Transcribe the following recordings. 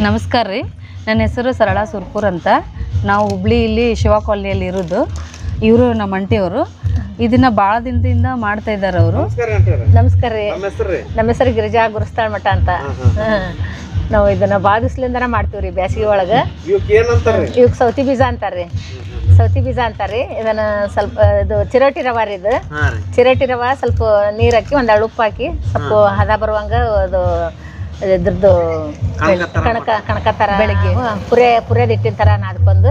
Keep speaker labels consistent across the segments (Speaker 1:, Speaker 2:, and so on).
Speaker 1: ನಮಸ್ಕಾರ ರೀ, ನನ್ನ ಹೆಸರು ಸರಳಾ ಸುರ್ಪುರ್ ಅಂತ. ನಾವು ಹುಬ್ಳಿಯಲ್ಲಿ ಶಿವ ಕಾಲನಿಯಲ್ಲಿ ಇರೋದು. ಇವರು ನಮ್ಮ ಅಂಟಿಯವರು. ಇದನ್ನ ಭಾಳ ದಿನದಿಂದ ಮಾಡ್ತಾ ಇದ್ದಾರೆ ಅವರು.
Speaker 2: ನಮಸ್ಕಾರ ರೀ. ನಮ್ಮ ಹೆಸರು ಗಿರಿಜಾ ಗುರುಸ್ತಾಳ ಮಠ ಅಂತ. ನಾವು ಇದನ್ನ ಭಾಳ ದಿವ್ಸಲಿಂದನ ಮಾಡ್ತೀವಿ ರೀ. ಬ್ಯಾಸಿಗೆ ಒಳಗೆ ಇವಕ್ಕೆ ಸೌತಿ ಬೀಜ ಅಂತಾರ್ರಿ. ಸೌತಿ ಬೀಜ ಅಂತಾರ್ರಿ. ಇದನ್ನ ಸ್ವಲ್ಪ ಇದು ಚಿರೋಟಿ ರವಾ ರೀ. ಇದು ಚಿರೋಟಿ ರವಾ ಸ್ವಲ್ಪ ನೀರು ಹಾಕಿ ಒಂದೆರಡು ಉಪ್ಪು ಹಾಕಿ ಸ್ವಲ್ಪ ಹದ ಬರುವಂಗ ಅದು ಇದ್ರದ್ದು ಕಣಕ ಥರ ಬೆಳಗ್ಗೆ ಪುರಿಯೋದು ಇಟ್ಟಿನ ಥರ ನಾದ್ಕೊಂಡು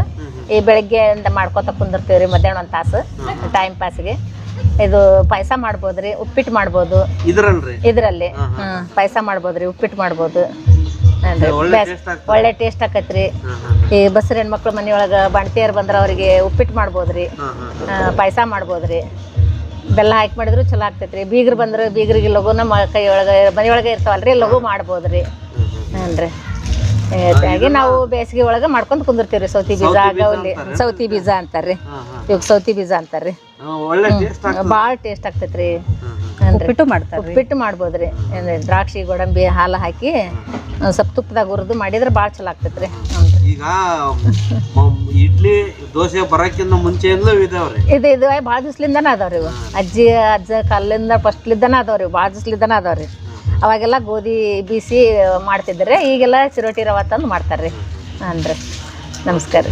Speaker 2: ಈ ಬೆಳಗ್ಗೆಯಿಂದ ಮಾಡ್ಕೊತ ಕುಂದಿರ್ತೀವಿ ರೀ. ಮಧ್ಯಾಹ್ನ ಒಂದು ತಾಸು ಟೈಮ್ ಪಾಸ್ಗೆ. ಇದು ಪಾಯಸ ಮಾಡ್ಬೋದ್ರಿ, ಉಪ್ಪಿಟ್ಟು ಮಾಡ್ಬೋದು ಇದರಲ್ಲಿ. ಪಾಯಸ ಮಾಡ್ಬೋದ್ರಿ, ಉಪ್ಪಿಟ್ಟು ಮಾಡ್ಬೋದು. ಒಳ್ಳೆ ಟೇಸ್ಟ್ ಆಕತ್ರಿ. ಈ ಬಸ್ರ ಹೆಣ್ಮಕ್ಳು ಮನೆಯೊಳಗೆ ಬಾಣ್ತಿಯರು ಬಂದ್ರೆ ಅವರಿಗೆ ಉಪ್ಪಿಟ್ಟು ಮಾಡ್ಬೋದ್ರಿ, ಪಾಯಸ ಮಾಡ್ಬೋದ್ರಿ. ಬೆಲ್ಲ ಹಾಕಿ ಮಾಡಿದ್ರು ಚಲೋ ಆಗ್ತೈತ್ರಿ. ಬೀಗರು ಬಂದ್ರೆ ಬೀಗರಿಗೆ ಲಘುನ ಕೈ ಒಳಗೆ ಮನೆಯೊಳಗೆ ಇರ್ತಾವಲ್ರಿ, ಲಘು ಮಾಡ್ಬೋದ್ರಿ. ಹಾನ್ರಿ. ಹಾಗಾಗಿ ನಾವು ಬೇಸಿಗೆ ಒಳಗೆ ಮಾಡ್ಕೊಂಡು ಕುಂದಿರ್ತೀವಿ ರೀ. ಸೌತಿ ಬೀಜ ಗೌಲಿ ಸೌತಿ ಬೀಜ ಅಂತಾರ್ರಿ. ಇವಾಗ ಸೌತಿ ಬೀಜ ಅಂತಾರ್ರಿ. ಭಾಳ ಟೇಸ್ಟ್ ಆಗ್ತೈತ್ರಿ. ಉಪ್ಪಿಟ್ಟು ಮಾಡ್ಬೋದ್ರಿ. ದ್ರಾಕ್ಷಿ ಗೋಡಂಬಿ ಹಾಲು ಹಾಕಿ ಸ್ವಲ್ಪ ತುಪ್ಪದಾಗ ಹುರಿದು ಮಾಡಿದ್ರೆ ಭಾಳ ಚಲೋ ಆಗ್ತೈತ್ರಿ.
Speaker 3: ಈಗ ಇಡ್ಲಿ ದೋಸೆ ಬರಕ್ಕಿಂತ ಮುಂಚೆಯಿಂದಲೂ ಇದಾವ್ರಿ.
Speaker 2: ಇದು ಭಾಳ ದಿವ್ಸಲಿಂದನ ಅದಾವ್ರಿ. ಇವು ಅಜ್ಜ ಕಾಲಿಂದ ಫಸ್ಟ್ಲಿದ್ದಾನ ಅದಾವ್ರಿ. ಭಾಳ ದಿವ್ಸಲಿದ್ದಾನ ಅದಾವ್ರಿ. ಅವಾಗೆಲ್ಲ ಗೋಧಿ ಬೀಸಿ ಮಾಡ್ತಿದ್ರಿ. ಈಗೆಲ್ಲ ಚಿರೋಟಿ ರವಾ ತಂದು ಮಾಡ್ತಾರ್ರಿ. ಅಂದ್ರೆ ನಮಸ್ಕಾರ.